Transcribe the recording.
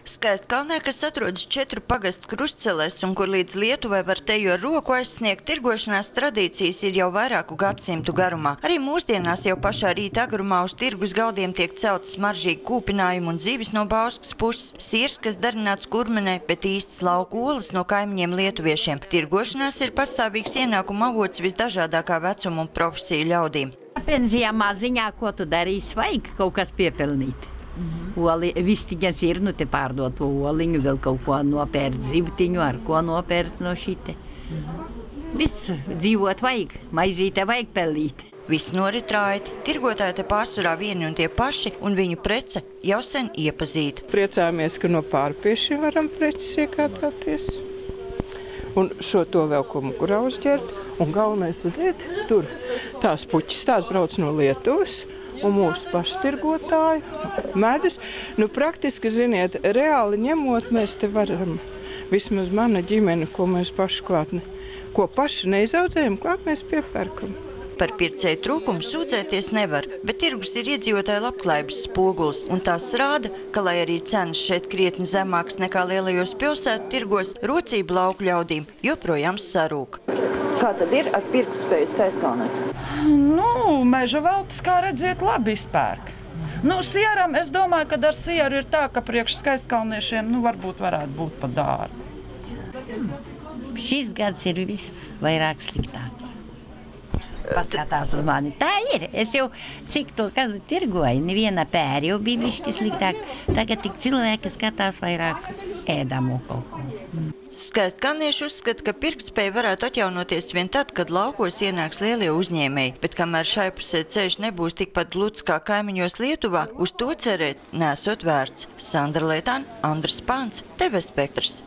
Skaistkalnē, kas atrodas 4 pagastu krustcelēs un kur līdz Lietuvai var teju ar roku aizsniegt, tirgošanās tradīcijas ir jau vairāku gadsimtu garumā. Arī mūsdienās jau pašā rīta agrumā uz tirgus galdiem tiek celtas smaržīgi kūpinājumi un zivis no Bauskas puses, sirs, kas darināts kurmenē, bet īsts lauku olas no kaimiņiem lietuviešiem. Tirgošanās ir pastāvīgs ienākuma avots visdažādākā vecuma un profesiju ļaudīm. Pensijā maziņā, ko tu darīsi, vajag kaut kas piepelnīt. Vistiņas ir, nu te pārdot to oliņu, vēl kaut ko nopērt zivtiņu, ar ko nopērt no šite. Viss dzīvot vajag, maizīte vajag pelnīt. Viss norit raiti, tirgotāji te pārsvarā vieni un tie paši, un viņu prece jau sen iepazīta. Priecājamies, ka no pārpiešiem varam preces iegādāties. Un šo to vēl ko mukurā uzģert. Un galvenais, redziet, tur tās puķis, tās brauc no Lietuvas. Un mūsu paštirgotāju medus. Nu, praktiski, ziniet, reāli ņemot, mēs te varam, vismaz mana ģimene, ko mēs paši klāt, ko paši neizaudzējam, klāt mēs piepērkam. Par pircēju trūkumu sūdzēties nevar, bet tirgus ir iedzīvotāju labklājības spogulis, un tās rāda, ka, lai arī cenas šeit krietni zemākas nekā lielajos pilsētu tirgos, rocība lauku ļaudīm joprojām sarūk. Kā tad ir ar pirktspēju Skaistkalnē? Nu, meža veltes, kā redziet, labi izpērk. Nu, sieram, es domāju, ka ar sieru ir tā, ka priekš skaistkalniešiem, nu, varbūt varētu būt pa dārgu. Šis gads ir viss vairāk sliktāks. Paskatās uz mani. Tā ir. Es jau cik to kādu tirgoju, neviena pēri jau bija bišķi sliktāk. Tagad tik cilvēki skatās vairāk ēdamo kaut ko. Skaistkalnieši uzskata, ka pirktspēja varētu atjaunoties vien tad, kad laukos ienāks lielie uzņēmēji, bet kamēr šai pusē ceļš nebūs tikpat gluds kā kaimiņos Lietuvā, uz to cerēt nesot vērts. Sandra Lietāne, Andris Pāns, TV Spektrs.